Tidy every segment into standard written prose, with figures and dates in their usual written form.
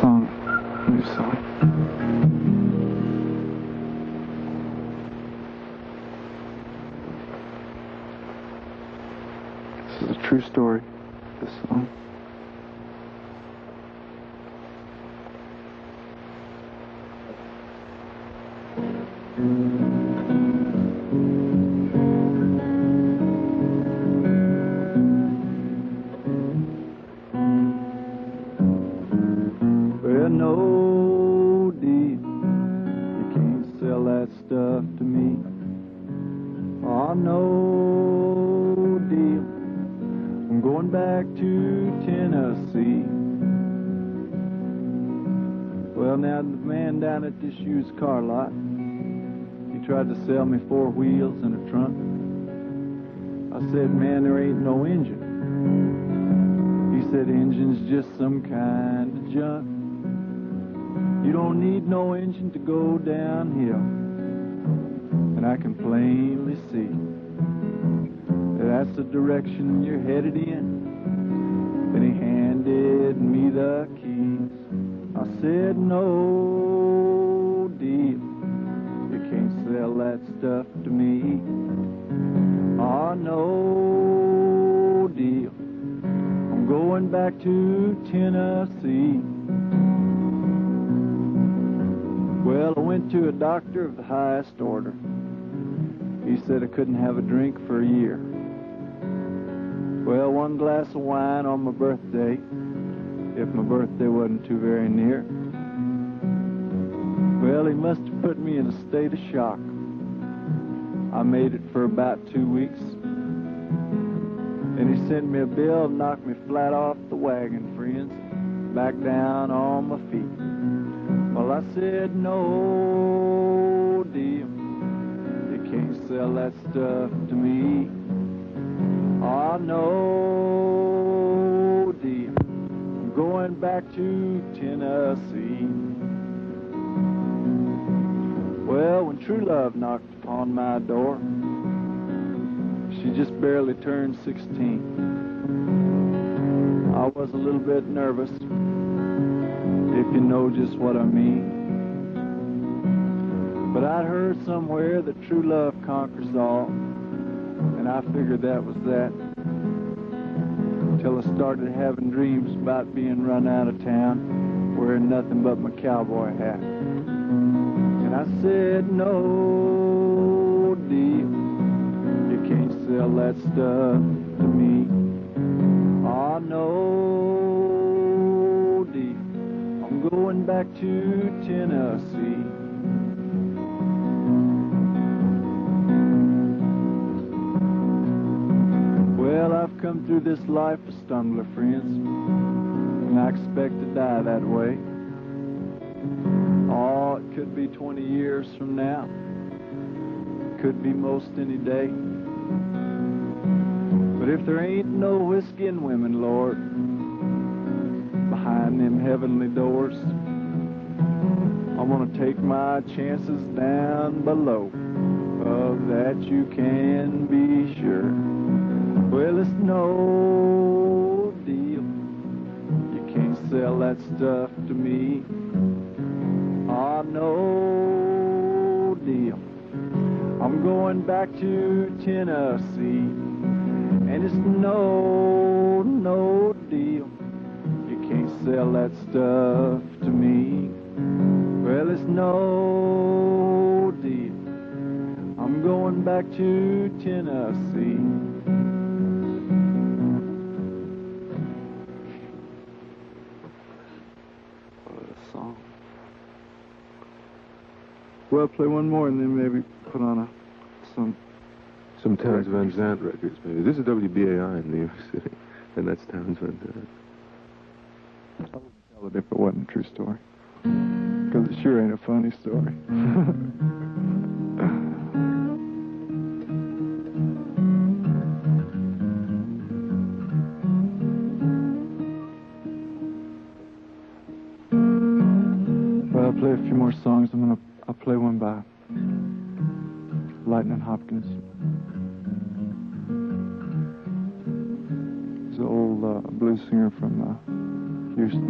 song, new song. This is a true story, this song. Well, no, dear, you can't sell that stuff to me. Oh, no, dear, I'm going back to Tennessee. Well, now, the man down at this used car lot, he tried to sell me 4 wheels and a trunk. I said, man, there ain't no engine. He said, engine's just some kind of junk. You don't need no engine to go downhill. And I can plainly see that that's the direction you're headed in. Then he handed me the keys. I said, no, dear, you can't sell that stuff to me. Oh, no, dear, I'm going back to Tennessee. Well, I went to a doctor of the highest order. He said I couldn't have a drink for a year. Well, 1 glass of wine on my birthday, if my birthday wasn't too very near. Well, he must have put me in a state of shock. I made it for about 2 weeks. Then he sent me a bill and knocked me flat off the wagon, friends, back down on my feet. Well, I said, no, dear, you can't sell that stuff to me. Oh, no, dear, I'm going back to Tennessee. Well, when true love knocked upon my door, she just barely turned 16. I was a little bit nervous, if you know just what I mean. But I'd heard somewhere that true love conquers all, and I figured that was that, until I started having dreams about being run out of town, wearing nothing but my cowboy hat. And I said, no, dear, you can't sell that stuff to me. Oh, no, dear, I'm going back to Tennessee. Well, I've come through this life a stumbler, friends, and I expect to die that way. Oh, it could be 20 years from now. It could be most any day. But if there ain't no whiskey and women, Lord, behind them heavenly doors, I'm gonna take my chances down below. Of that you can be sure. Well, it's no deal. You can't sell that stuff to me. Oh, no deal. I'm going back to Tennessee. And it's no deal. You can't sell that stuff to me. Well, it's no deal. I'm going back to Tennessee. What a song. Well, play one more and then maybe put on some Townes Van Zandt records, maybe. This is WBAI in New York City, and that's Townes Van Zandt. I would tell it if it wasn't a true story. Because it sure ain't a funny story. Well, I'll play a few more songs. I'll play one by Lightning Hopkins. He's an old blues singer from Houston.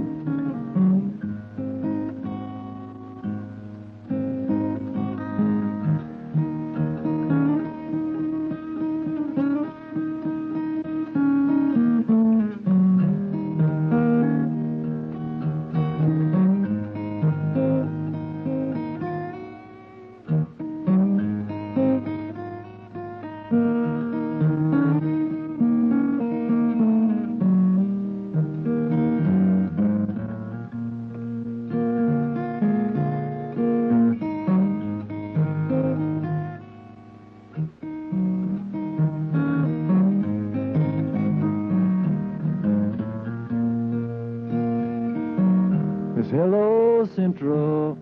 Central.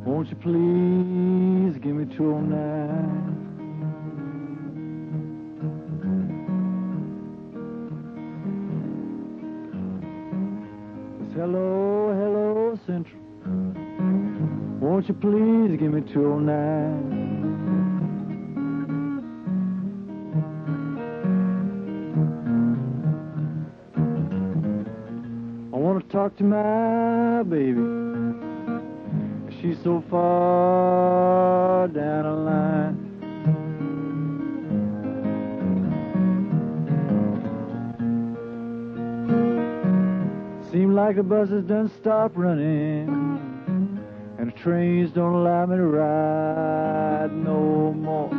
Won't you please give me 209? Hello, hello, Central. Won't you please give me 209? I want to talk to my baby. She's so far down the line. Seems like the buses done stopped running, and the trains don't allow me to ride no more.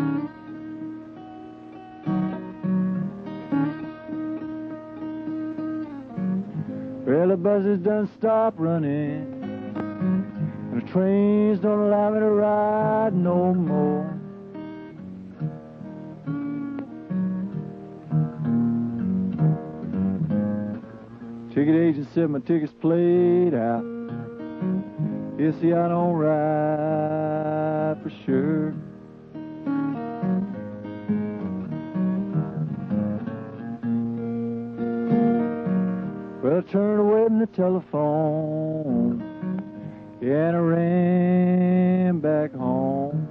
Well, the buses done stopped running, and the trains don't allow me to ride no more. Ticket agent said my ticket's played out. You see, I don't ride for sure. Well, I turned away from the telephone, yeah, and I ran back home.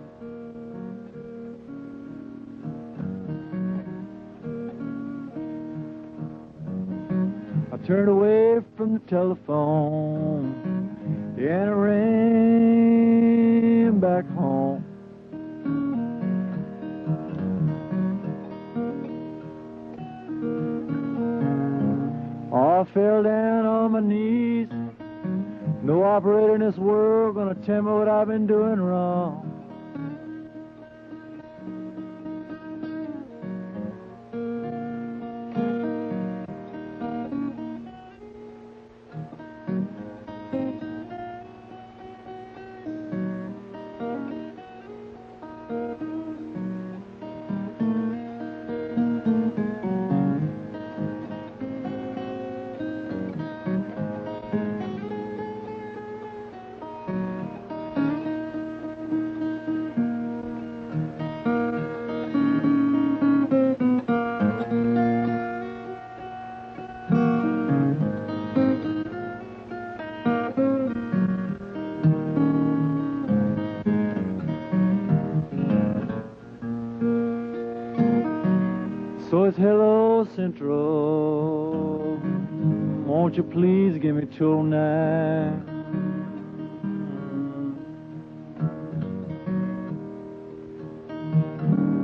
I turned away from the telephone, yeah, and I ran back home. Oh, I fell down on my knees. No operator in this world gonna tell me what I've been doing wrong. So it's hello, Central. Won't you please give me 209?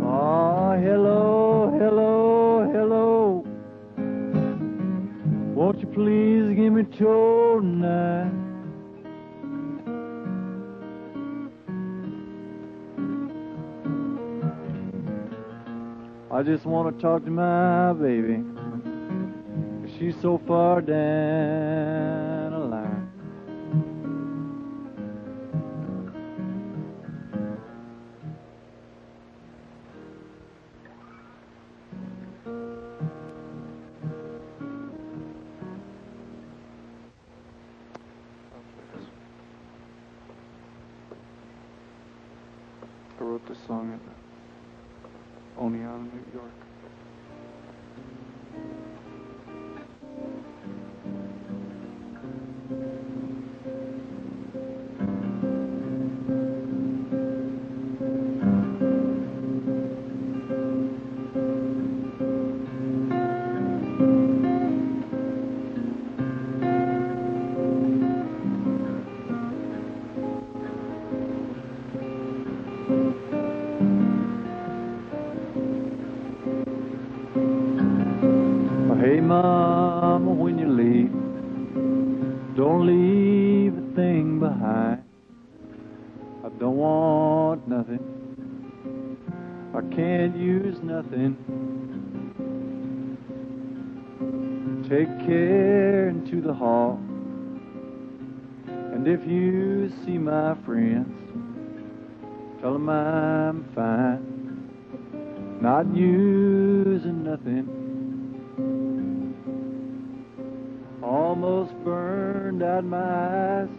Oh, hello, hello, hello. Won't you please give me 209? I just want to talk to my baby. She's so far down the line. I wrote this song in Unnameable, New York. Hey, Mama, when you leave, don't leave a thing behind. I don't want nothing. I can't use nothing. Take care into the hall. And if you see my friends, tell them I'm fine, not using nothing. almost burned out my eyes.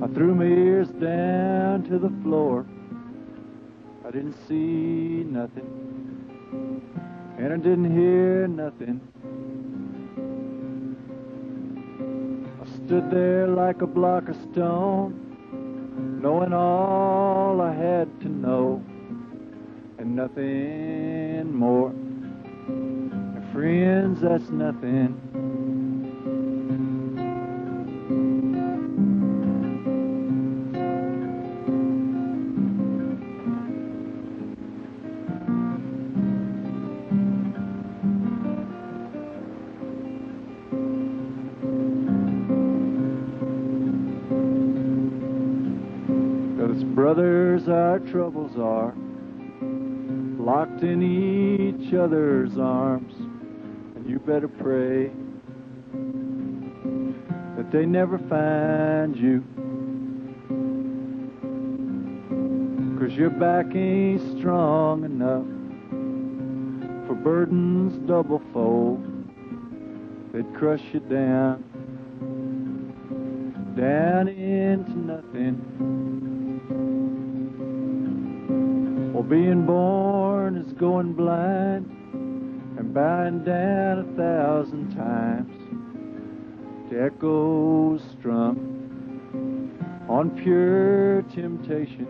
I threw my ears down to the floor. I didn't see nothing, and I didn't hear nothing. I stood there like a block of stone, knowing all I had to know, and nothing more. And friends, that's nothing. Brothers, our troubles are locked in each other's arms, and you better pray that they never find you, 'cause your back ain't strong enough for burdens double fold. They'd crush you down into nothing. Well, being born is going blind and bowing down 1,000 times to echoes strung on pure temptation.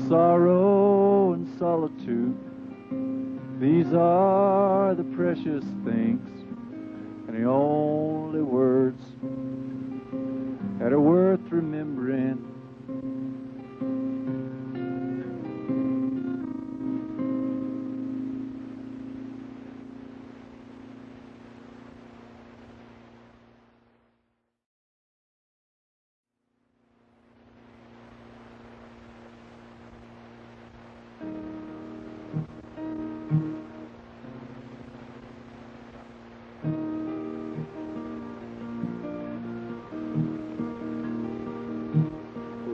Sorrow and solitude, these are the precious things and the only words that are worth remembering.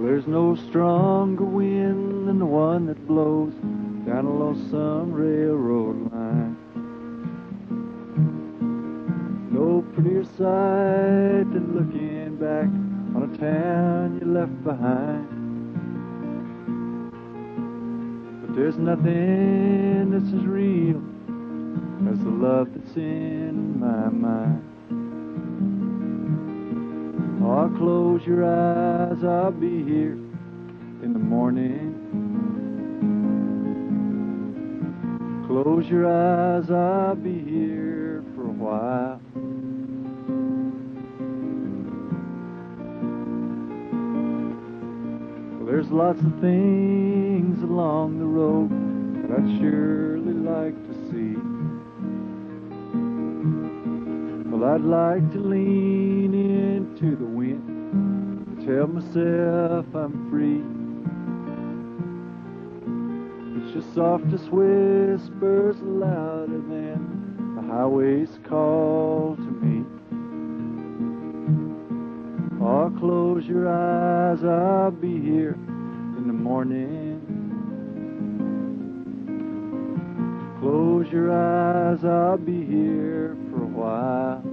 There's no stronger wind than the one that blows down a lonesome railroad line. No prettier sight than looking back on a town you left behind. But there's nothing that's as real as the love that's in my mind. Oh, close your eyes, I'll be here in the morning. Close your eyes, I'll be here for a while. Well, there's lots of things along the road that I'd surely like to see. Well, I'd like to lean into the wind and tell myself I'm free. It's your softest whispers louder than the highway's call to me. Oh, close your eyes, I'll be here in the morning. Close your eyes, I'll be here for a while.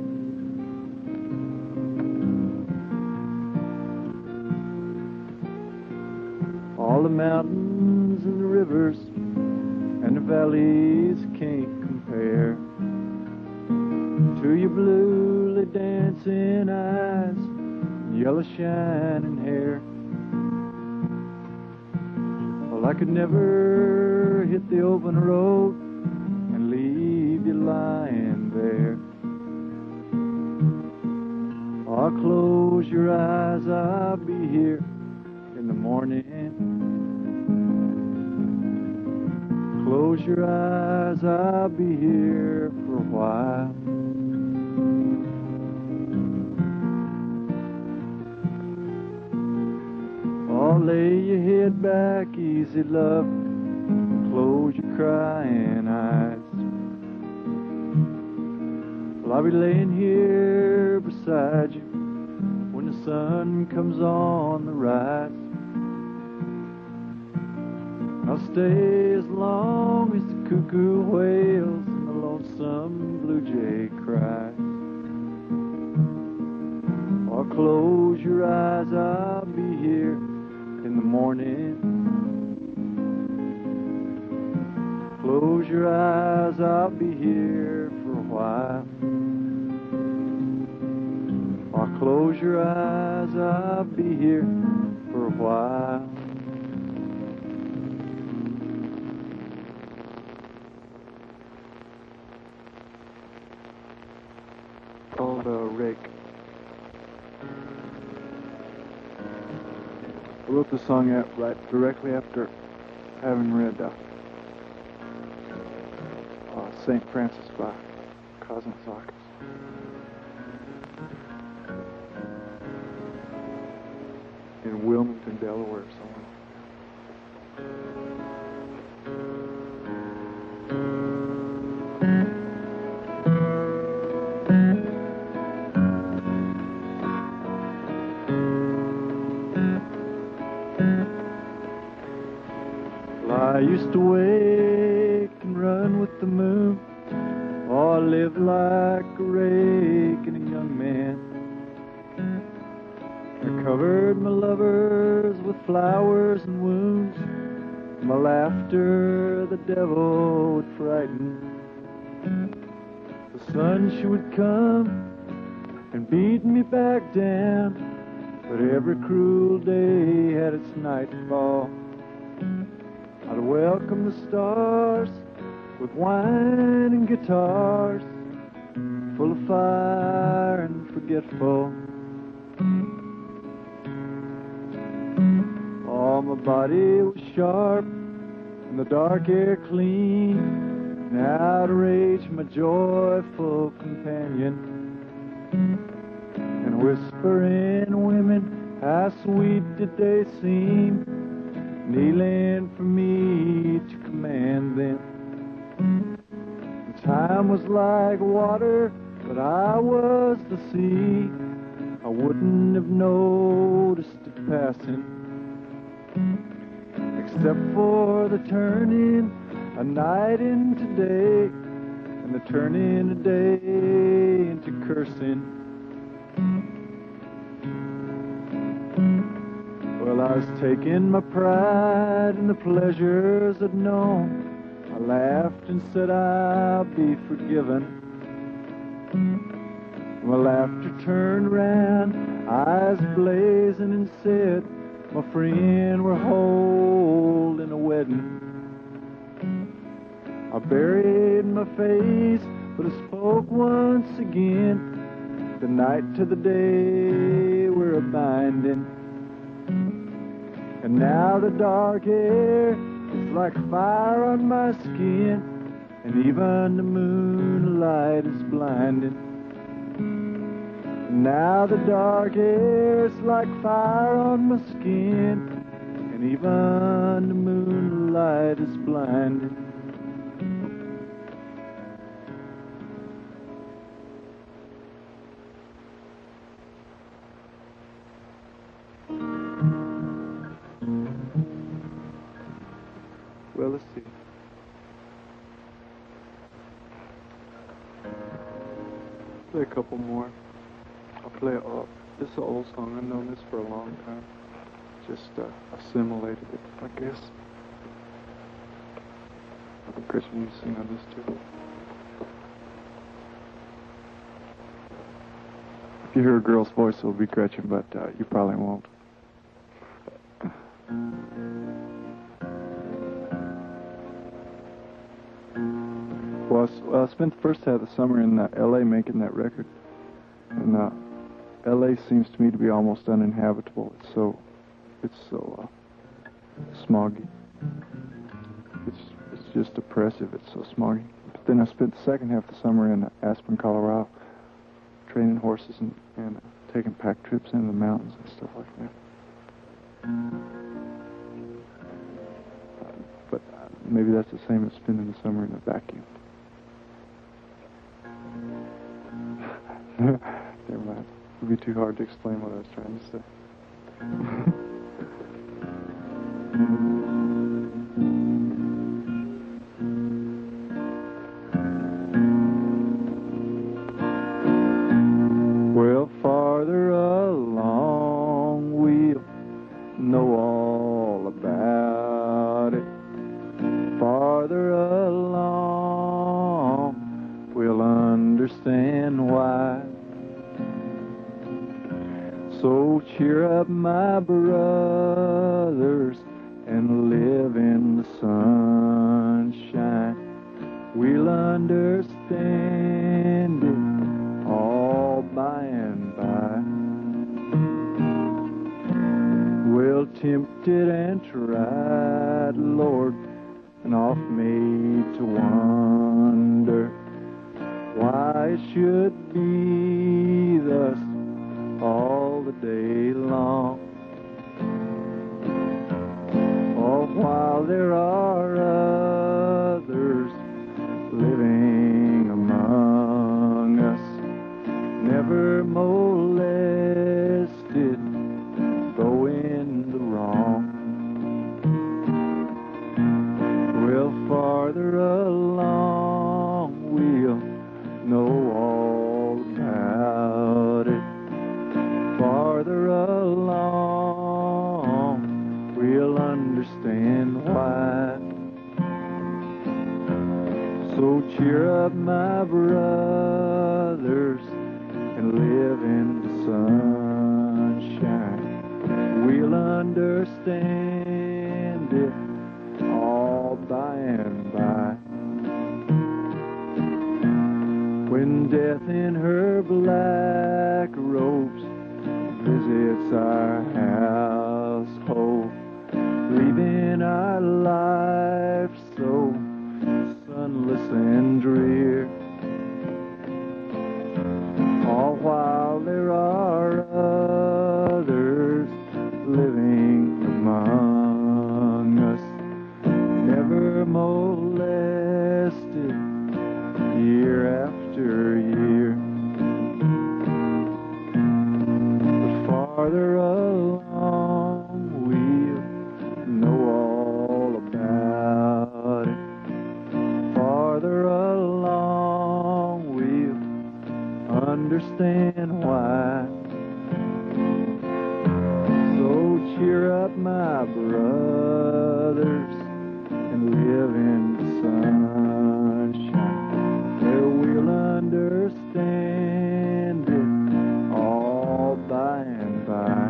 All the mountains and the rivers and the valleys can't compare to your bluely dancing eyes and yellow shining hair. Well, I could never hit the open road and leave you lying there. Oh, close your eyes, I'll be here in the morning. Close your eyes, I'll be here for a while. Oh, lay your head back easy, love, and close your crying eyes. Well, I'll be laying here beside you when the sun comes on the rise. I'll stay as long as the cuckoo wails and the lonesome blue jay cries. Or close your eyes, I'll be here in the morning. Close your eyes, I'll be here for a while. Or close your eyes, I'll be here for a while. Called Rake. I wrote the song right directly after having read St. Francis by Kazantzakis. In Wilmington, Delaware, somewhere. I used to wake and run with the moon. Oh, I lived like a rake and a young man. I covered my lovers with flowers and wounds. My laughter the devil would frighten. The sun, she would come and beat me back down. But every cruel day had its nightfall. I'd welcome the stars with wine and guitars, full of fire and forgetful. Oh, my body was sharp and the dark air clean, and outrage my joyful companion. And whispering women, how sweet did they seem, kneeling for me to command them. The time was like water, but I was the sea. I wouldn't have noticed it passing, except for the turning a night into day, and the turning a day into cursing. Well, I was taking my pride in the pleasures I'd known. I laughed and said I'll be forgiven. My laughter turned round, eyes blazing, and said, my friend, we're holding a wedding. I buried my face, but I spoke once again. The night to the day we're a-binding. And now the dark air is like fire on my skin, and even the moonlight is blinding. And now the dark air is like fire on my skin, and even the moonlight is blinding. Well, let's see. Play a couple more. I'll play this is an old song. I've known this for a long time. Just assimilated it, I guess. Christian, you sing on this too. If you hear a girl's voice, it'll be Gretchen, but you probably won't. Well, I spent the first half of the summer in L.A. making that record, and L.A. seems to me to be almost uninhabitable. It's so smoggy. It's just oppressive. It's so smoggy. But then I spent the second half of the summer in Aspen, Colorado, training horses and taking pack trips into the mountains and stuff like that. But maybe that's the same as spending the summer in a vacuum. Never mind. It would be too hard to explain what I was trying to say. farther along, we'll understand why. So cheer up, my brothers, and live in the sunshine. We'll understand it all by and by. Well, tempted and tried, Lord, and oft made to wonder why it should be thus all the day long. All while there are others living among us, never molested, though in the wrong. Well, farther along, we'll know all about it. Farther along, we'll understand why. So cheer up, my brothers, and live in the sunshine. We'll understand it all by and by. When death in her black robes visits our household, leaving our life so sunless and drear, all while there are others living among us, never molested, year after year. But farther along, we'll know all about it. Farther along, we'll understand why. So cheer up, my brothers, and live in the sunshine, where we'll understand it all by and by.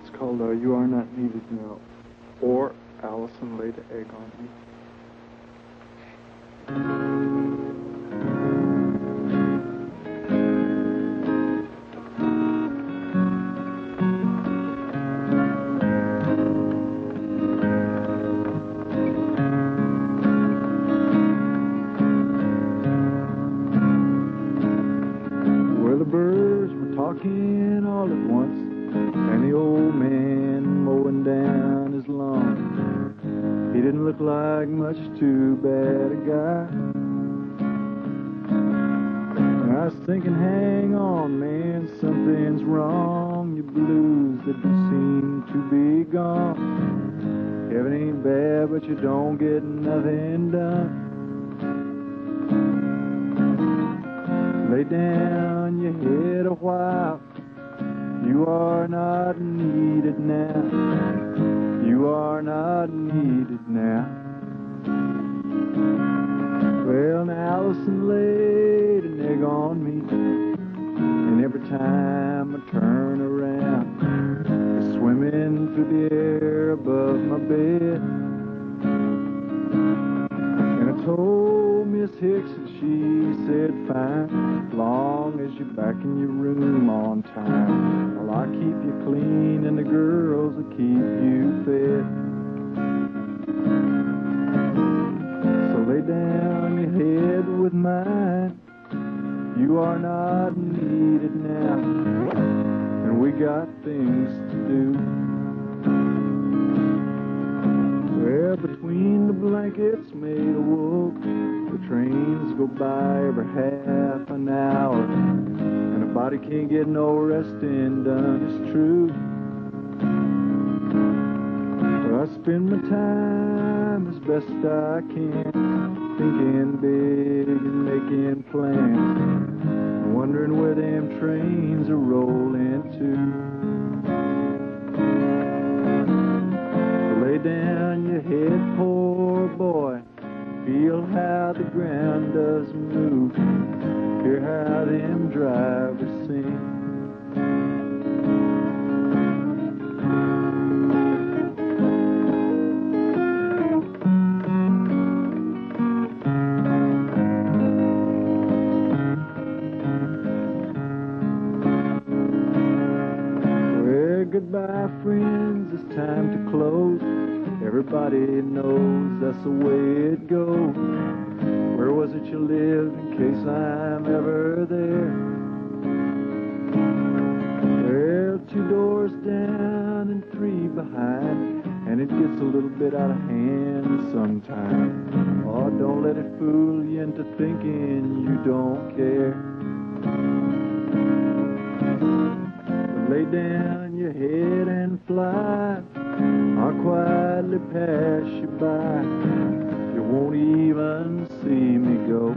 It's called You Are Not Needed Now, or Allison Laid an Egg on Me. Where the birds were talking all at once, and the old man mowing down his lawn. He didn't look like much too bad a guy. And I was thinking, hang on, man, something's wrong. Your blues that seem to be gone. Heaven ain't bad, but you don't get nothing done. Lay down your head a while. You are not needed now. You are not needed now. Well, now Allison laid an egg on me, and every time I turn around, it's swimming through the air above my bed. And I told Miss Hicks, and she said, fine, as long as you're back in your room on time. Well, I keep you clean, and the girls will keep you fed. So lay down your head with mine. You are not needed now, and we got things to do. Well, between the blankets made of wool, the trains go by every half an hour, and a body can't get no resting done, it's true. But I spend my time as best I can, thinking big and making plans, wondering where them trains are rolling to. Lay down your head, poor boy, feel how the ground does move, hear how them drivers sing. Well, goodbye, friends, it's time to close. Everybody knows that's the way it goes. Where was it you lived, in case I'm ever there? Well, 2 doors down and 3 behind, and it gets a little bit out of hand sometimes. Oh, don't let it fool you into thinking you don't care. But lay down your head and fly, I'll quietly pass you by. You won't even see me go.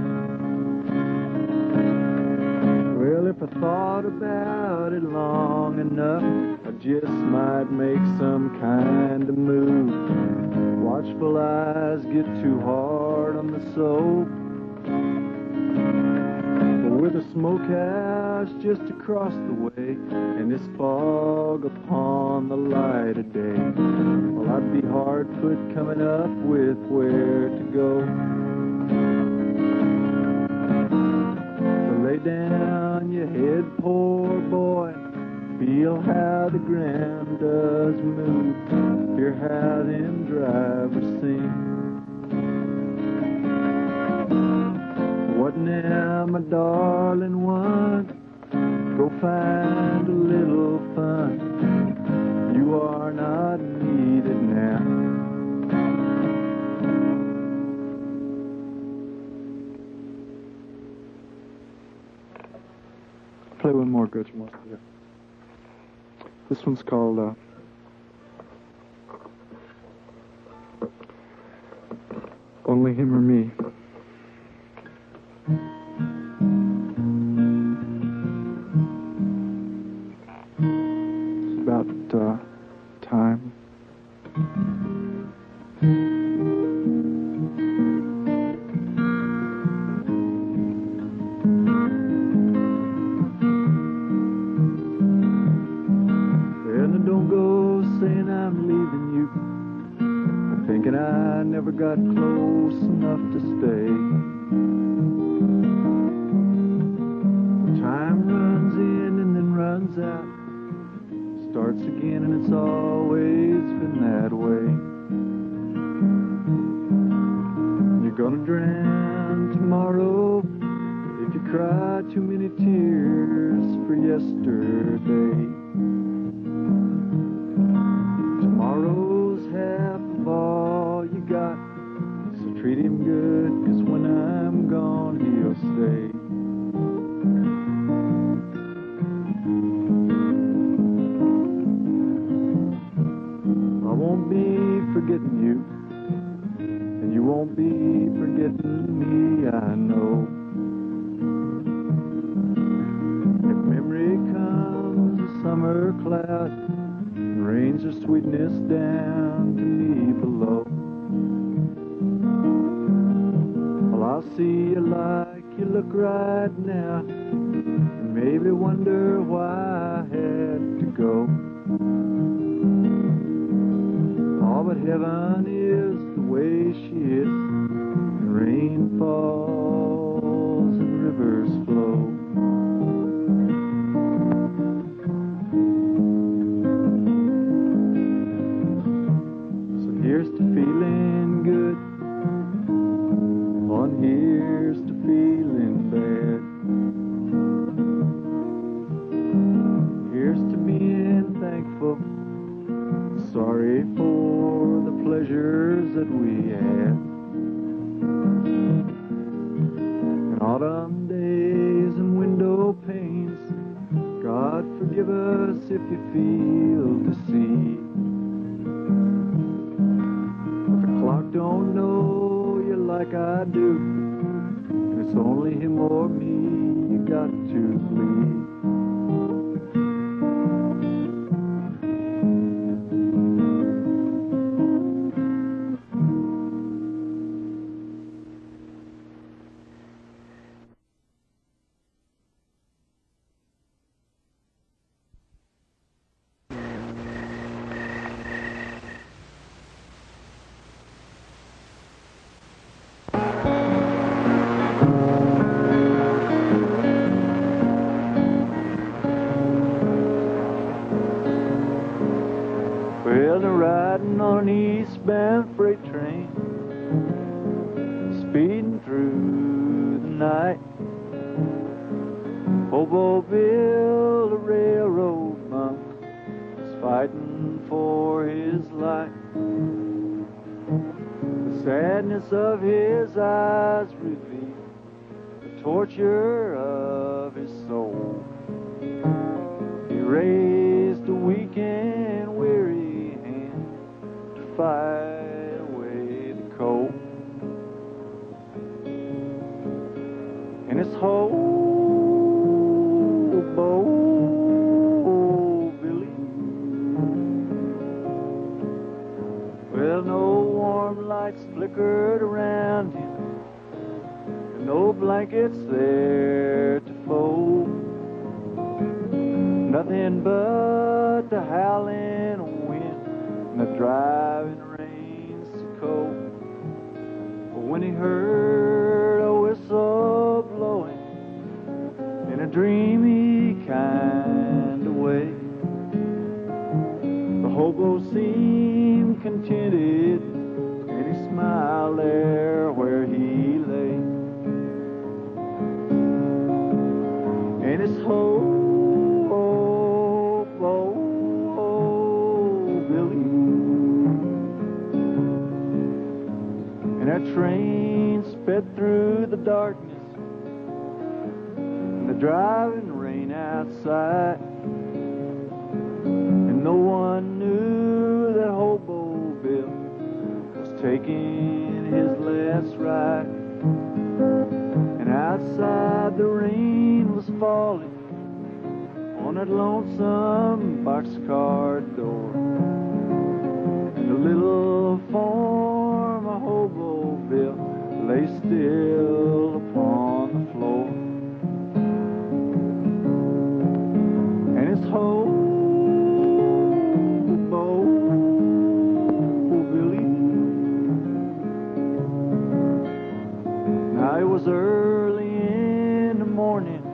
Well, if I thought about it long enough, I just might make some kind of move. Watchful eyes get too hard on the soap. But with a smokehouse just across the way, and this fog upon the light of day, well, I'd be hard put coming up with where to go. So lay down your head, poor boy, feel how the ground does move, hear how them drivers sing. What now, my darling one? Go find a little fun. You are not needed now. Play one more good one here. This one's called Only Him or Me. It's about time. And don't go saying I'm leaving you, thinking I never got close enough to stay. Time runs in and then runs out, starts again, and it's always been that way. You're gonna drown tomorrow if you cry too many tears for yesterday. Tomorrow's half of all you got, so treat him good, 'cause when I'm gone he'll stay. I won't be forgetting you, and you won't be forgetting me, I know. If memory comes a summer cloud and rains her sweetness down to me below, well, I'll see you like you look right now, and maybe wonder why I had to go. Oh, but heaven is the way she is, and rain falls and rivers flow. So here's to feeling good, and here's to feeling bad. Here's to being thankful, sorry for the pleasures that we had. And autumn days and window panes God forgive us if you feel deceived. If the clock don't know you like I do, and it's only him or me you got to believe. Well, they're riding on an eastbound freight train, speeding through the night. Hobo Bill, the railroad monk, is fighting for his life. The sadness of his eyes reveal the torture of his soul. He raised a weak and weary hand to fight away the cold. And his hobo Billy, well, no warm lights flickered around him, and no blankets there to fold. Nothing but the howling wind and the driving rain so cold. But when he heard a whistle blowing in a dreamy kind of way, the hobo seemed contented, and he smiled there where he lay. And his hobo Billy, and that train sped through the darkness and the driving rain outside, and no one knew that Hobo Bill was taking his last ride. And outside the rain was falling on that lonesome boxcar door, and the little form of Hobo Bill lay still upon the floor. And his hobo Billy, now it was early in the morning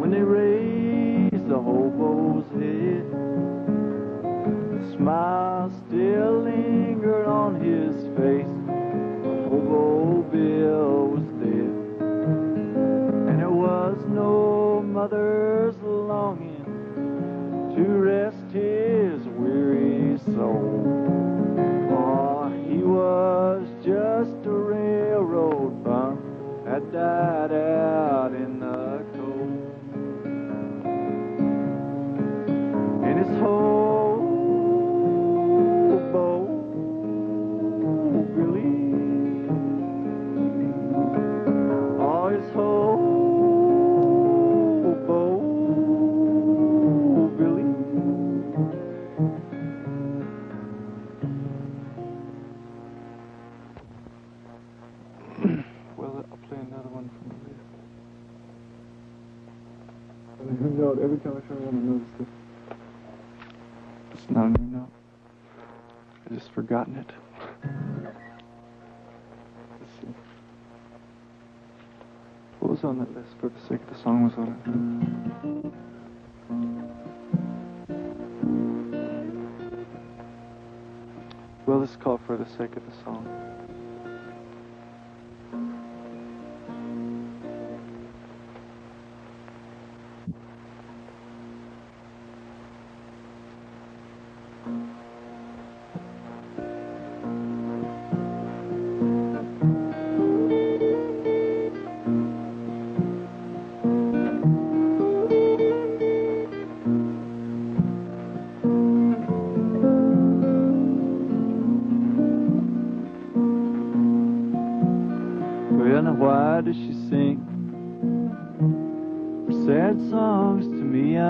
when they raised the hobo's head. The smile still lingered on his face, but Hobo Bill was dead. And there was no mother's longing to rest his weary soul. Oh, he was just a railroad bump that died out in the cold. And his hobo Billy, oh, his hobo Billy. Well, I'll play another one from the list. I mean, who knows? Every time I turn around, I notice this. It's not a new note. I've just forgotten it. Let's see. What was on that list for the sake of the song was on it? Well, this is called For the Sake of the Song.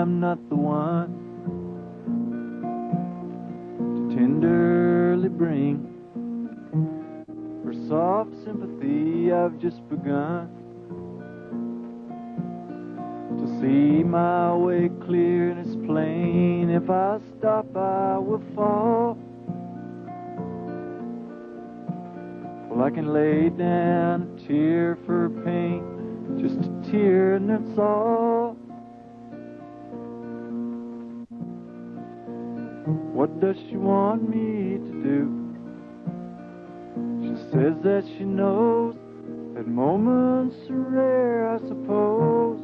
am not the one to tenderly bring for soft sympathy. I've just begun to see my way clear, and it's plain if I stop I will fall. Well, I can lay down a tear for pain, just a tear and that's all. What does she want me to do? She says that she knows that moments are rare, I suppose,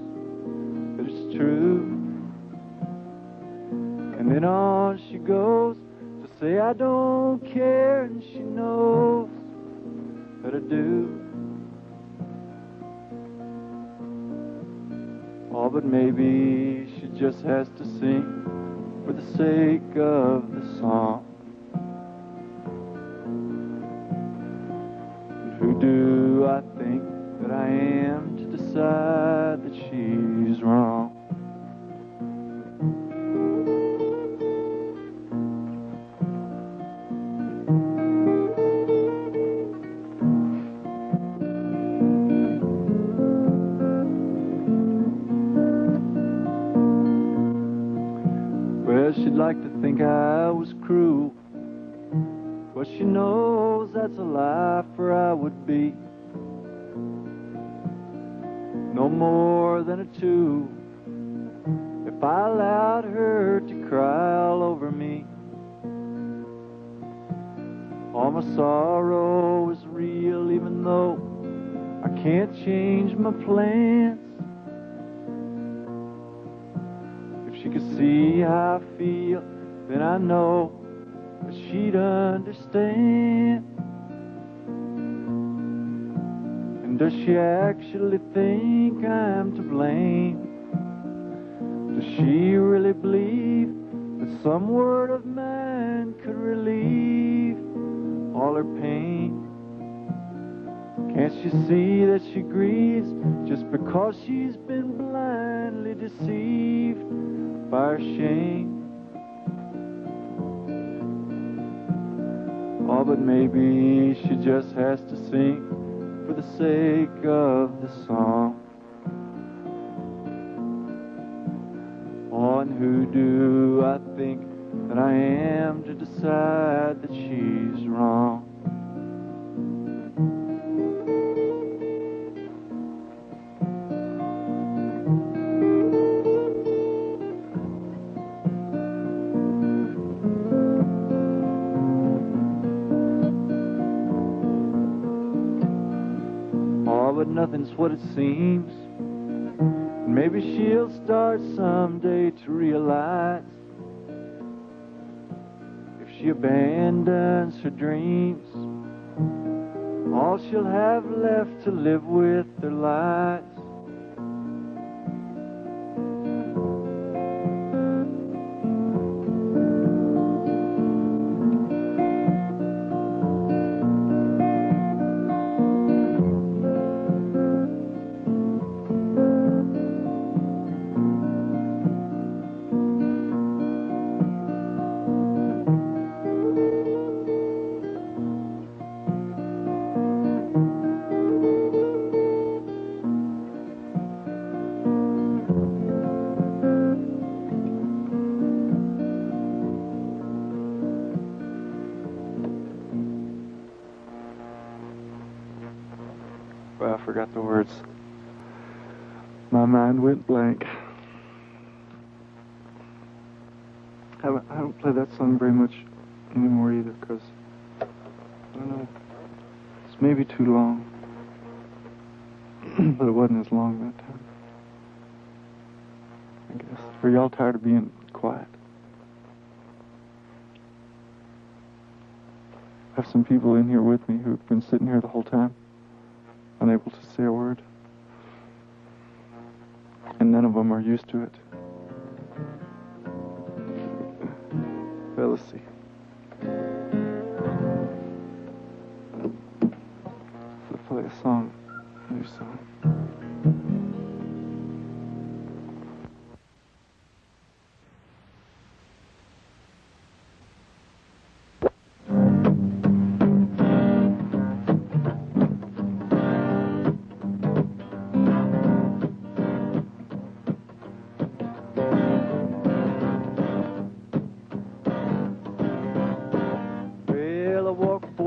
but it's true. And then on she goes to say I don't care, and she knows that I do. Oh, but maybe she just has to sing for the sake of the song. And who do I think that I am to decide that she's wrong? She'd like to think I was cruel, but she knows that's a lie, for I would be no more than a two if I allowed her to cry all over me. All my sorrow is real, even though I can't change my plans. She could see how I feel, then I know that she'd understand. And does she actually think I'm to blame? Does she really believe that some word of mine could relieve all her pain? Can't she see that she grieves just because she's been blindly deceived by her shame? Oh, but maybe she just has to sing for the sake of the song. Oh, and who do I think that I am to decide that she's wrong? But nothing's what it seems. And maybe she'll start someday to realize if she abandons her dreams, all she'll have left to live with are lies. Well, I forgot the words. My mind went blank. I don't play that song very much anymore either, because, I don't know, it's maybe too long. But it wasn't as long that time, I guess. Are y'all tired of being quiet? I have some people in here with me who've been sitting here the whole time, unable to say a word. And none of them are used to it. Well, let's see. Let's play a song, a new song.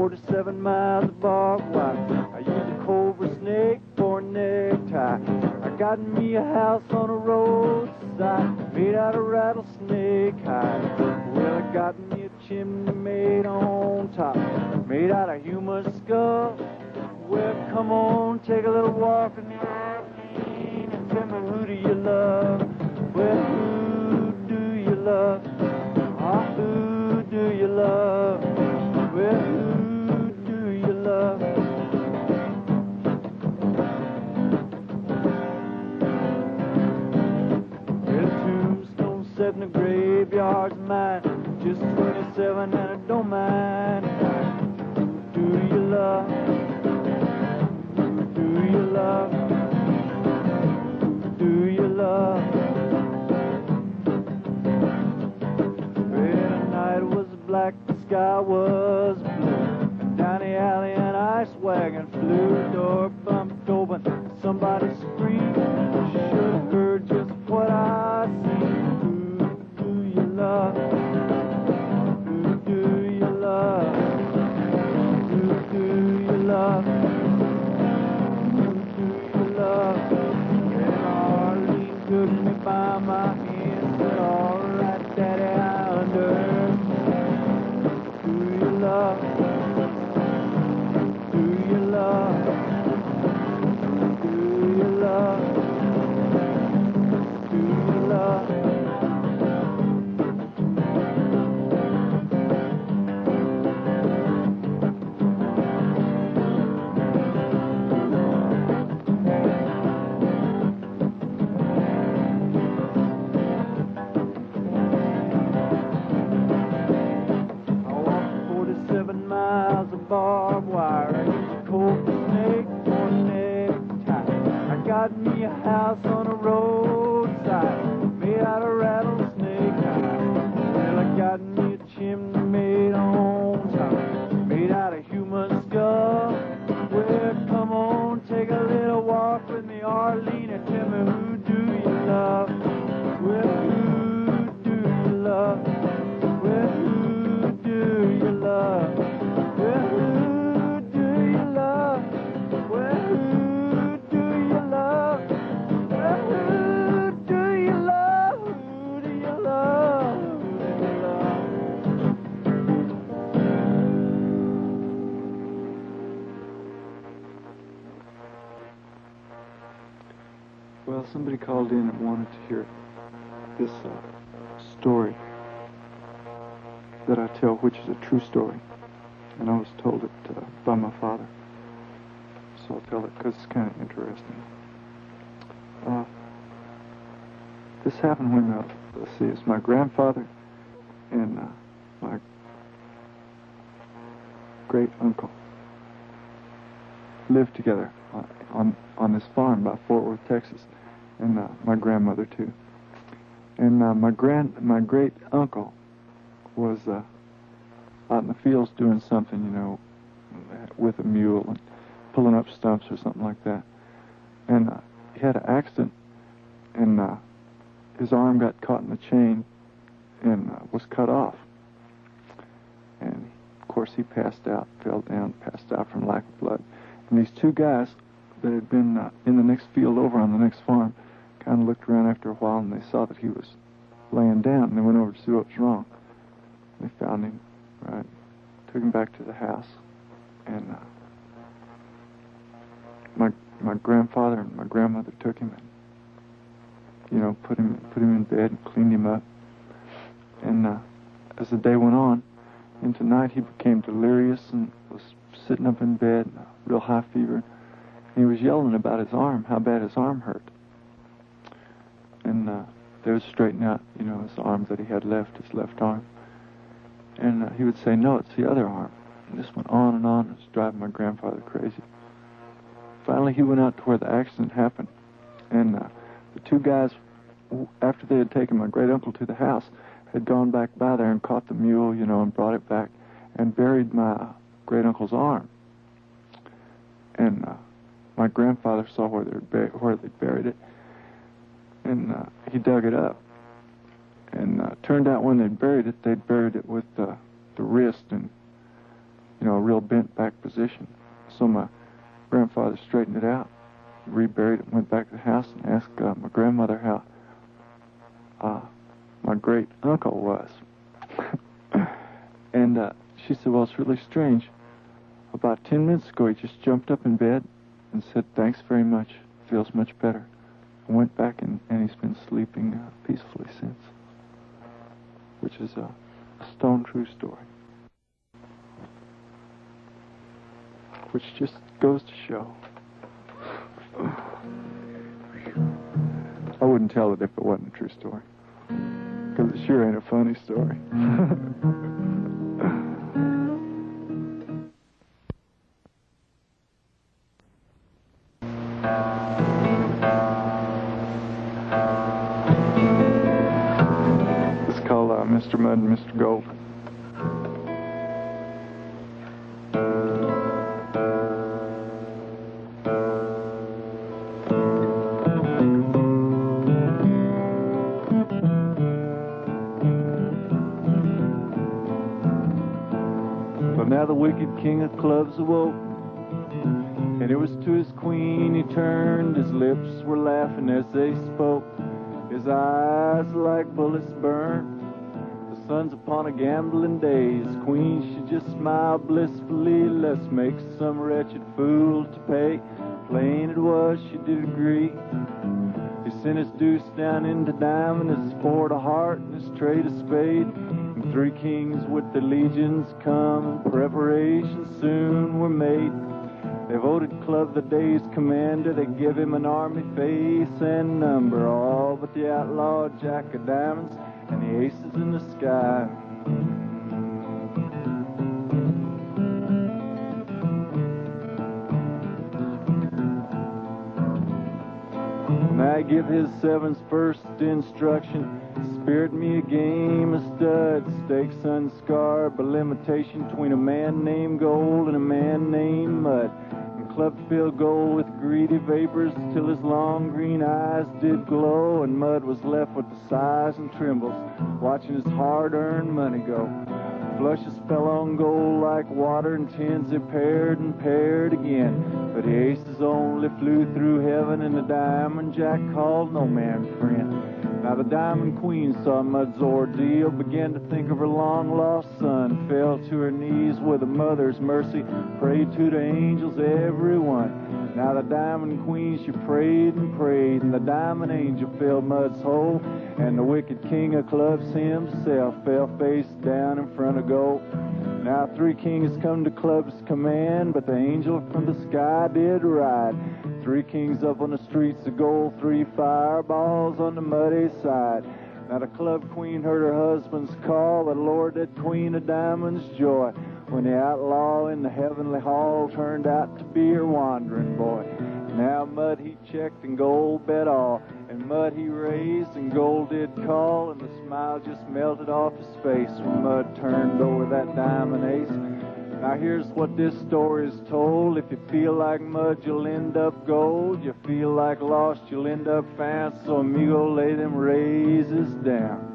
47 miles of barbed wire. I used a cobra snake for a necktie. I got me a house on a roadside made out of rattlesnake hide. Well, I got me a chimney made on top, made out of human skull. Well, come on, take a little walk in the Arlene and tell me, who do you love? Well, who do you love? Ah, who do you love? Well, who do you love? Well, a tombstone set in the graveyard's mine, just 27 and I don't mind. Who do you love? Who do you love? Who do you love? Well, the night was black, the sky was blue, and down the alley an ice wagon flew. The door bumped open, somebody screamed. Should have heard just what I seen. Who do you love? Who do you love? Who do you love? And Arlene took me by my hand, said, all right, Daddy, I understand. Do you love? Do you love? Do you love? Do you love? Barbed wire, I used a cobra snake for a necktie. I got me a house on a roadside made out of rattlesnake hide. Well, I got me a chimney made on top, made out of human skull. Well, come on, take a little walk with me, Arlene, and tell me, who do you love? Well, who do you love? Well, who do you love? Well, who do you love? Well, who do you love? Well, who do you love? Who do you love? Who do you love? Well, somebody called in and wanted to hear this story that I tell, which is a true story. And I was told it by my father. So I'll tell it because it's kind of interesting. This happened when, let's see, it's my grandfather and my great uncle lived together on this farm by Fort Worth, Texas, and my grandmother too. And my great uncle was out in the fields doing something, you know, with a mule and pulling up stumps or something like that. And he had an accident, and his arm got caught in the chain and was cut off. And of course he passed out, fell down, passed out from lack of blood. And these two guys that had been in the next field over on the next farm kind of looked around after a while, and they saw that he was laying down, and they went over to see what was wrong. They found him, right, took him back to the house, and my grandfather and my grandmother took him and, you know, put him in bed and cleaned him up. And as the day went on, into night, he became delirious and was sitting up in bed, real high fever. And he was yelling about his arm, how bad his arm hurt. And they would straighten out, you know, his arm that he had left, his left arm. And he would say, no, it's the other arm. And this went on and on. It was driving my grandfather crazy. Finally, he went out to where the accident happened. And the two guys, after they had taken my great-uncle to the house, had gone back by there and caught the mule, you know, and brought it back and buried my great-uncle's arm. And my grandfather saw where they'd buried it, and he dug it up. And turned out when they'd buried it with the wrist and a real bent back position. So my grandfather straightened it out, reburied it, went back to the house and asked my grandmother how my great uncle was. And she said, well, it's really strange. About 10 minutes ago, he just jumped up in bed and said, thanks very much. Feels much better. I went back and he's been sleeping peacefully since. Which is a stone true story. Which just goes to show. I wouldn't tell it if it wasn't a true story. Because it sure ain't a funny story. It's called Mr. Mud and Mr. Gold. Now the wicked king of clubs awoke, and it was to his queen he turned. His lips were laughing as they spoke, his eyes like bullets burned. The sun's upon a gambling day, his queen should just smile blissfully. Let's make some wretched fool to pay. Plain it was, she did agree. He sent his deuce down into diamond, his sport a heart, and his trade a spade. And 3 kings with their legions come, and preparations soon were made. They voted Club the day's commander, they give him an army face and number, all but the outlaw Jack of Diamonds and the aces in the sky. Now I give his 7's first instruction, spirit me a game of stud, stakes unscarred by limitation between a man named Gold and a man named Mud. And Club filled Gold with greedy vapors till his long green eyes did glow, and Mud was left with the sighs and trembles, watching his hard-earned money go. Flushes fell on Gold like water, and tens they paired and paired again. But the aces only flew through heaven, and the diamond Jack called no man friend. Now the Diamond Queen saw Mud's ordeal, began to think of her long-lost son, fell to her knees with a mother's mercy, prayed to the angels, every one. Now the Diamond Queen, she prayed and prayed, and the Diamond Angel filled Mud's hole, and the wicked king of clubs himself fell face down in front of Gold. Now 3 kings come to Club's command, but the angel from the sky did ride. 3 kings up on the streets of Gold, 3 fireballs on the muddy side. Now the Club Queen heard her husband's call, but Lord, that Queen of Diamonds' joy, when the outlaw in the heavenly hall turned out to be her wandering boy. Now Mud he checked and Gold bet all, and Mud he raised and Gold did call, and the smile just melted off his face when Mud turned over that diamond ace. Now here's what this story is told. If you feel like Mud, you'll end up Gold. You feel like lost, you'll end up fast. So amigo, lay them raises down.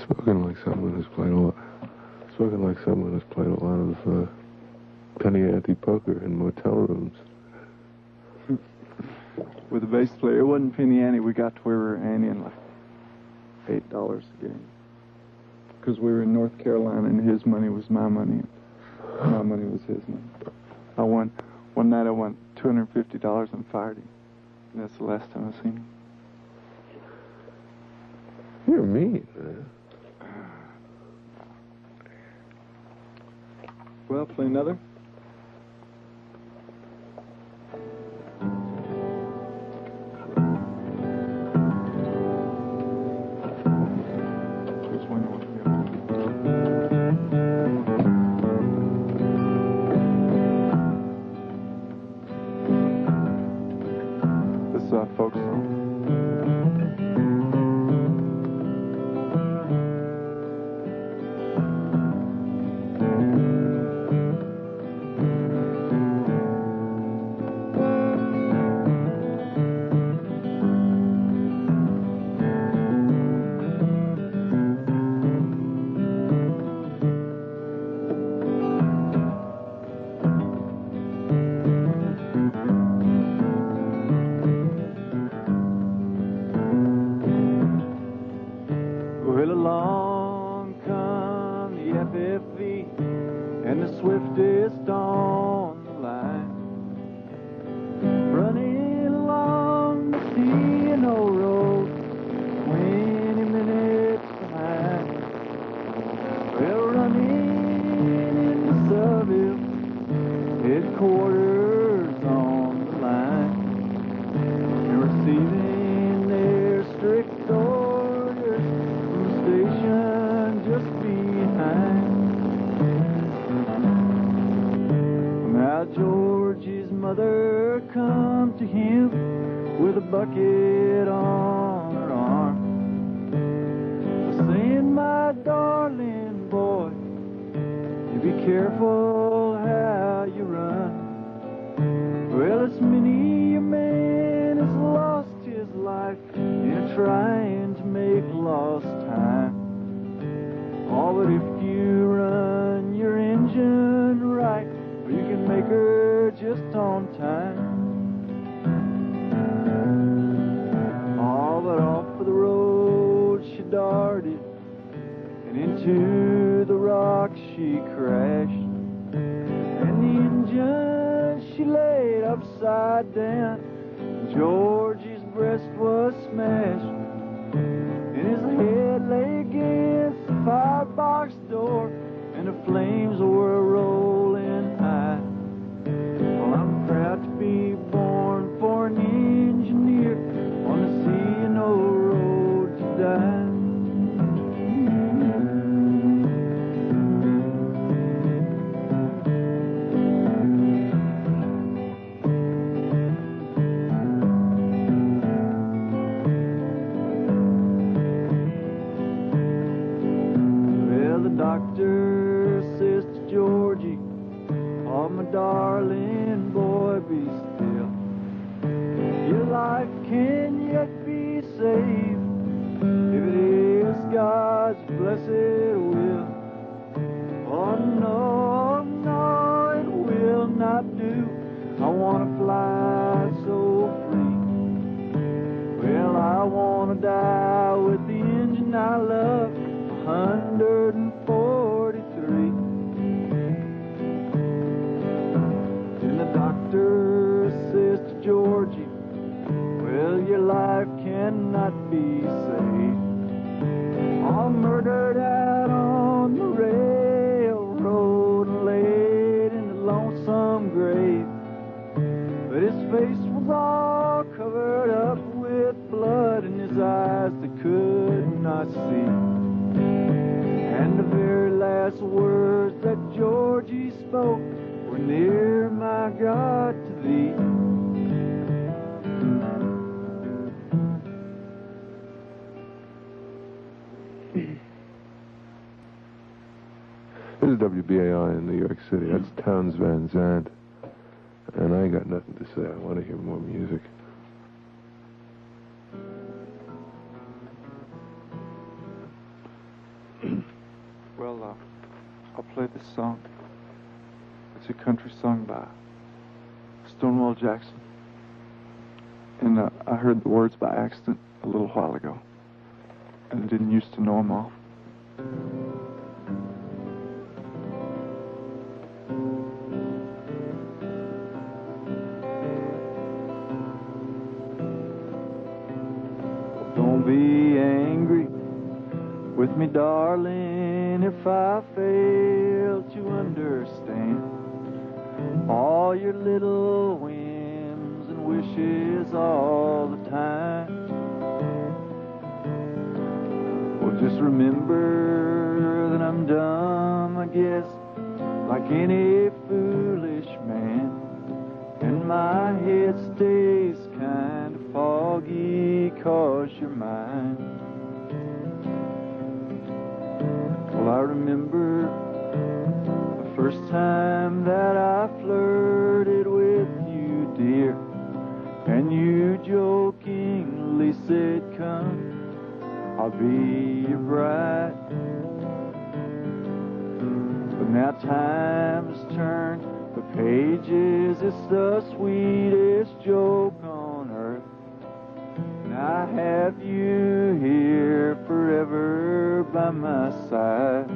Spoken like someone who's played a lot. Spoken like someone who's played a lot of penny ante poker in motel rooms. With a bass player, it wasn't penny ante. We got to where we were anteing like $8 a game. Because we were in North Carolina, and his money was my money, and my money was his money. I won. One night I won $250 and fired him. And that's the last time I seen him. You're mean, man. Well, play another. Which one do you want to go? This is folk song. headquarters on the line, and receiving their strict orders from the station just behind. Now Georgie's mother come to him with a bucket on her arm, saying, "My darling boy, you be careful how you run. Well, it's many a man has lost his life in trying to make lost time. Oh, but if you run your engine right, you can make her just on time." Oh, but off of the road she darted, and into the rocks she crashed, and the engine she laid upside down. Georgie's breast was smashed, and his head lay against the firebox door, and the flames were rolling high. Well, I'm proud to be born for an engineer on the C&O road to die. Doctor says to Georgie, "Oh, my darling boy, be still. Your life can yet be saved, if it is God's blessed will. Oh, no, no, it will not do. I want to fly so free. Well, I want to die with the engine I love, 143. And the doctor says to Georgie, "Well, your life cannot be saved. All murdered out on the railroad and laid in a lonesome grave." But his face was all covered up with blood, and his eyes they could not see. And the very last words that Georgie spoke were, "Near my God to thee." This is WBAI in New York City. That's Townes Van Zandt. And I ain't got nothing to say. I want to hear more music. Well, I'll play this song. It's a country song by Stonewall Jackson. And I heard the words by accident a little while ago. And I didn't used to know them all. Don't be angry with me, darling, if I fail to understand all your little whims and wishes all the time. Well, just remember that I'm dumb, I guess, like any foolish man, and my head stays kind of foggy 'cause you're mine. Well, I remember the first time that I flirted with you, dear, and you jokingly said, "Come, I'll be your bride." But now time has turned the pages, it's the sweetest joke on earth, and I have you here forever by my side.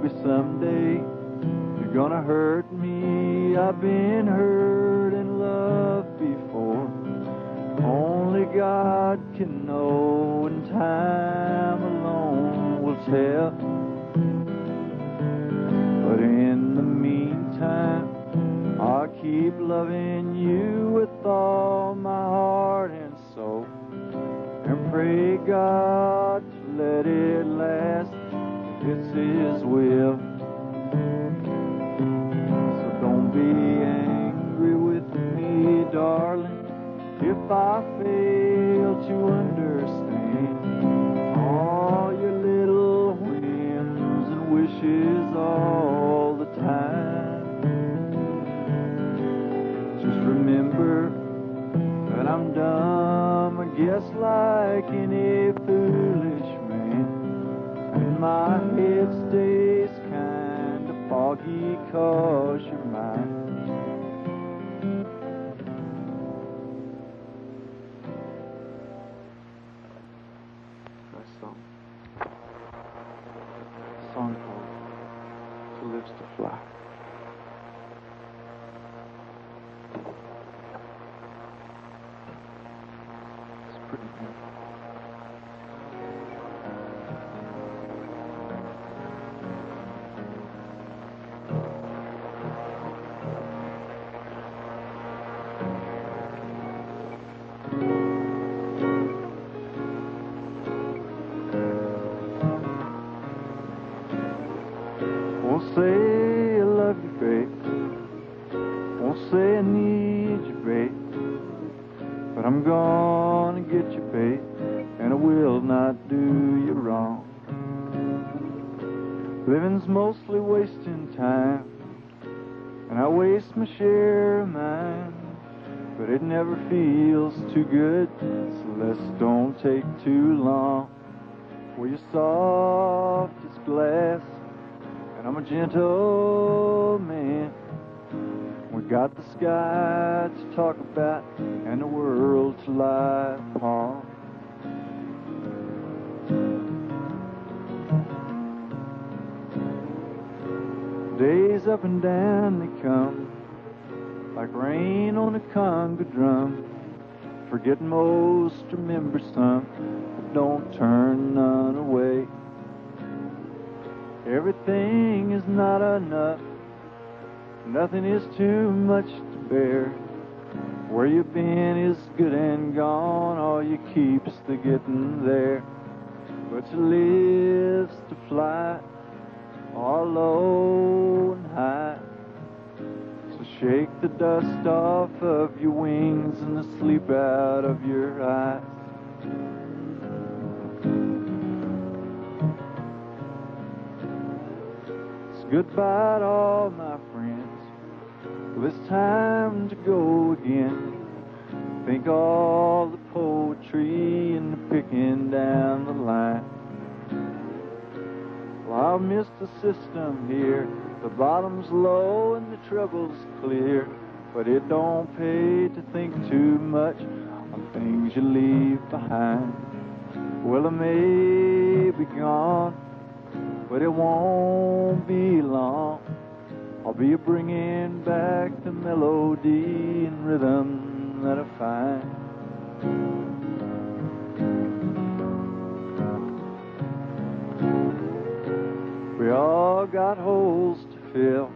maybe someday you're gonna hurt me. I've been hurt and loved before. Only God can know, and time alone will tell. But in the meantime, I'll keep loving you with all my heart and soul, and pray God to let it last if it's His will. So don't be angry with me, darling, if I fail to understand all your little whims and wishes all the time. Just remember that I'm dumb, I guess, like any foolish man, and my head stays kinda foggy 'cause you're mine. Song called "Who Lives to Fly." It's pretty good. Won't say I love you, babe. Won't say I need you, babe. But I'm gonna get you, babe, and I will not do you wrong. Living's mostly wasting time, and I waste my share of mine. But it never feels too good, so let's don't take too long. Well, you're soft as glass, and I'm a gentle man. We got the sky to talk about and the world to lie upon. Days up and down they come, like rain on a conga drum. Forget most, remember some, but don't turn none away. Everything is not enough, nothing is too much to bear. Where you've been is good and gone, all you keep's the getting there. But you lives to fly, all low and high. So shake the dust off of your wings and the sleep out of your eyes. Goodbye to all my friends. Well, it's time to go again. Think all the poetry and the picking down the line. Well, I'll miss the system here. The bottom's low and the trouble's clear. But it don't pay to think too much on things you leave behind. Well, I may be gone, but it won't be long. I'll be bringing back the melody and rhythm that I find. We all got holes to fill,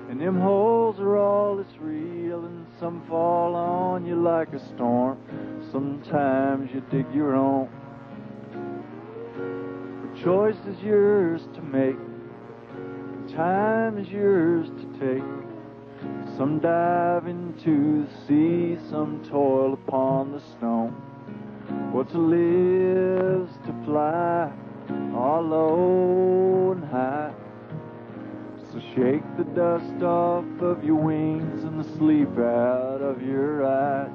and them holes are all that's real. And some fall on you like a storm, sometimes you dig your own. Choice is yours to make, time is yours to take. Some dive into the sea, some toil upon the stone. What's lives to fly, all low and high. So shake the dust off of your wings and the sleep out of your eyes.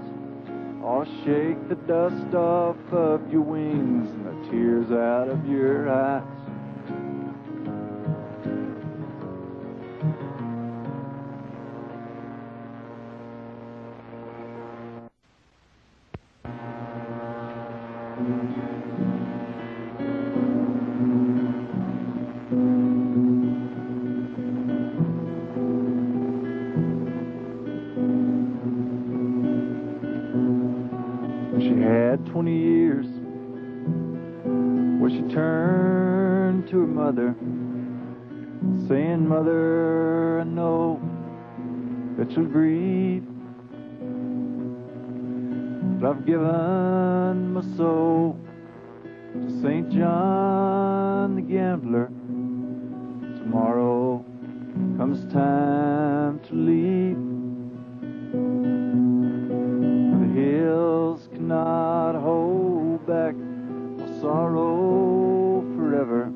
Oh, shake the dust off of your wings and the tears out of your eyes. 20 years, where she turned to her mother, saying, "Mother, I know that you'll grieve, but I've given my soul to St. John the Gambler. Tomorrow comes time to leave. The hills cannot hold back my sorrow forever.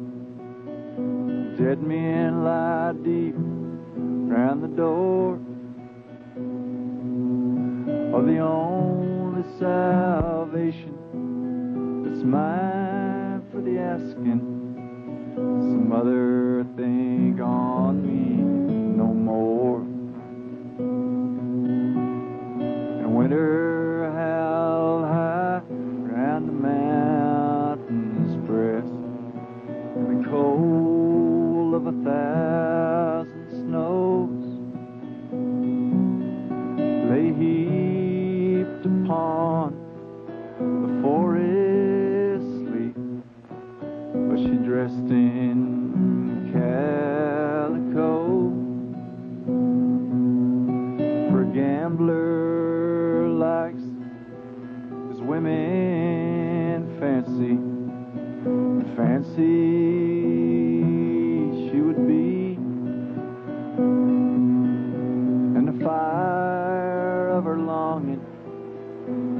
Dead men lie deep round the door. Are the only salvation that's mine for the asking. Some mother think on me no more." And winter howled high round the mountain's breast, and the cold of 1,000 snows lay heaped upon the forest sleep, but she dressed in calico. For a gambler likes his women fancy, and fancy she would be, and the fire of her longing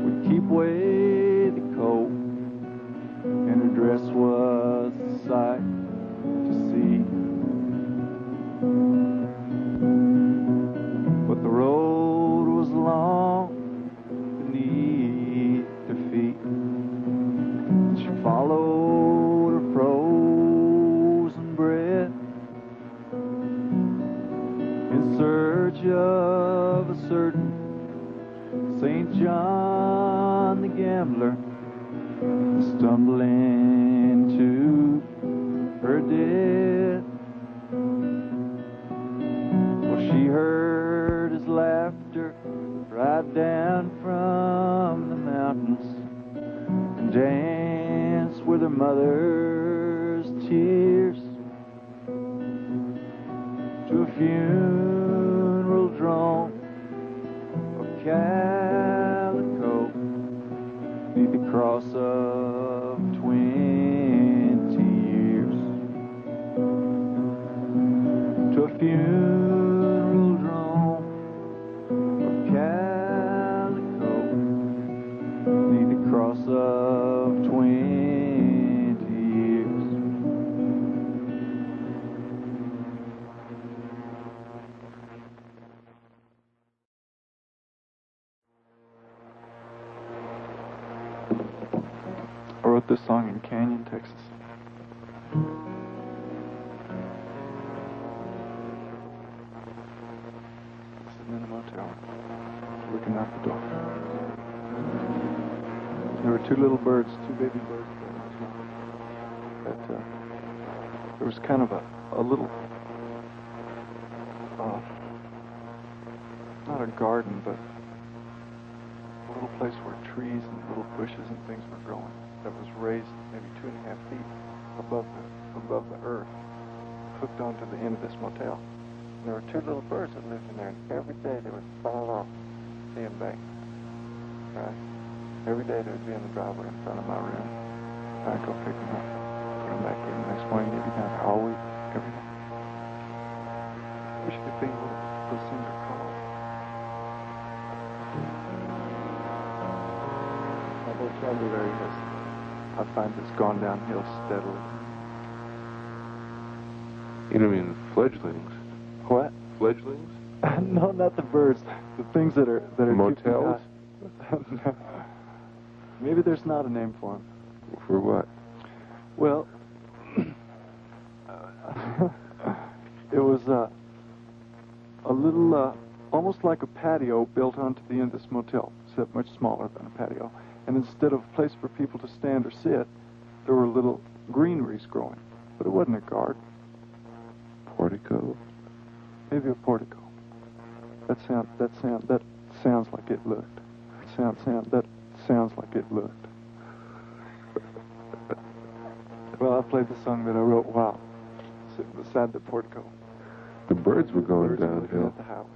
would keep away the cold, and her dress was a sight to see. But the road was long beneath her feet, and she followed her frozen breath in search of a certain St. John the Gambler, stumbling to her death. Well, she heard his laughter right down from the mountains, and danced with her mother's tears to a funeral drone of calico, beneath the cross of 20 years. To a funeral drone of calico, beneath the cross of 20 years. I wrote this song in Canyon, Texas. Sitting in a motel, looking out the door. There were two little birds, two baby birds. That there was kind of a little, not a garden, but a little place where trees and little bushes and things were growing, that was raised maybe 2.5 feet above the earth, hooked onto the end of this motel. And there were two little birds that lived in there, and every day they would fall off the embankment, right? Every day they would be in the driveway in front of my room. I'd go pick them up, put them back in. The next morning they'd be down there all week, every day. I wish you could think what those things are called. My vocabulary has, I find, has gone downhill steadily. You don't mean fledglings? What? Fledglings? No, not the birds. The things that are motels? No. Maybe there's not a name for them. For what? Well, it was a little, almost like a patio built onto the end of this motel, except much smaller than a patio. And instead of a place for people to stand or sit, there were little greeneries growing. But it wasn't a garden. Portico? Maybe a portico. That sounds like it looked. That sounds like it looked. Well, I played the song that I wrote while sitting beside the portico. The birds were going Birds were looking downhill. at the highway.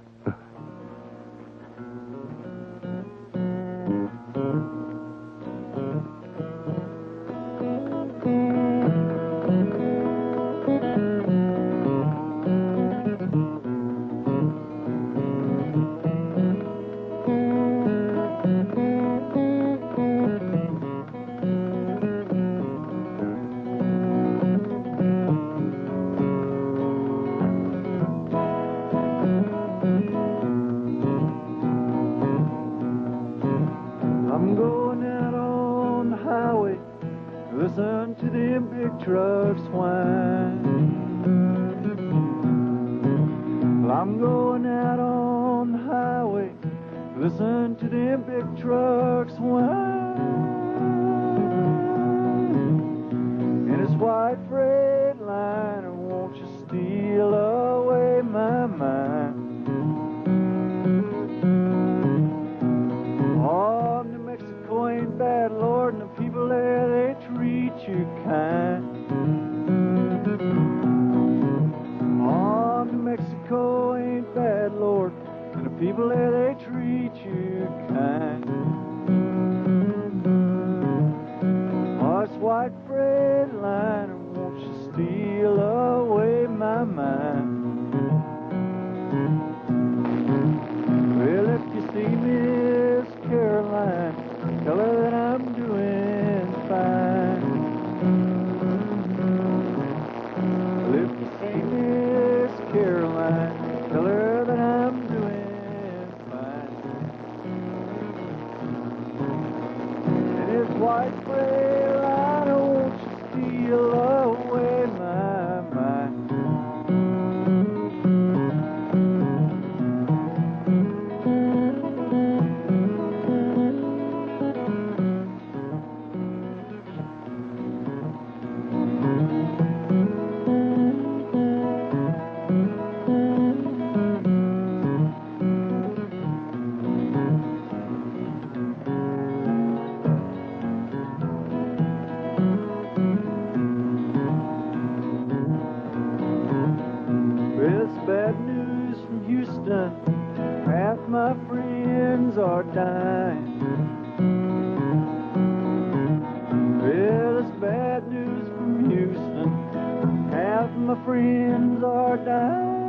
I'm going out on the highway, listen to them big trucks whine. Well, I'm going out on the highway, listen to them big trucks whine. And it's white freight liner, won't you steal away my mind? Oh, New Mexico ain't bad, Lord, and the people there, they treat you kind. Oh, New Mexico ain't bad, Lord, and the people there, they treat you kind. Oh, it's white freight liner, won't you steal away my mind? Well, if you see Miss Caroline, tell her that I'm doing fine. Well, if you see Miss Caroline, tell her that I'm doing fine. And it's white freight liner, won't you steal away my mind? Well, it's bad news from Houston, half my friends are dying. Well, it's bad news from Houston, half my friends are dying.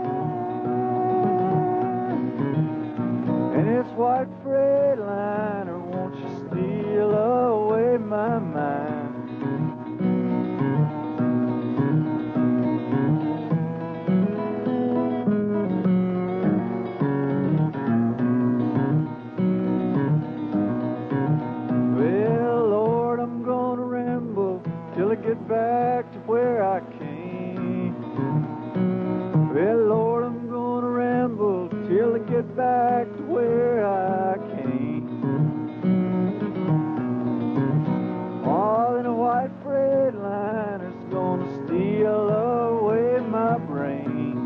And it's white freight liner, won't you steal away my mind? Well, Lord, I'm gonna ramble till I get back to where I came. Well, Lord, I'm gonna ramble till I get back to where I came. Oh, then a white freight liner's gonna steal away my brain.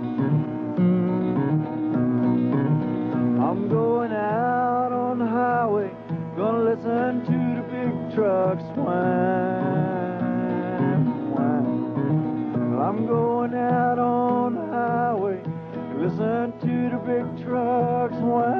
I'm going out on the highway, gonna listen to the big trucks whine, whine. Well, I'm going out on the highway, listen to the big trucks whine.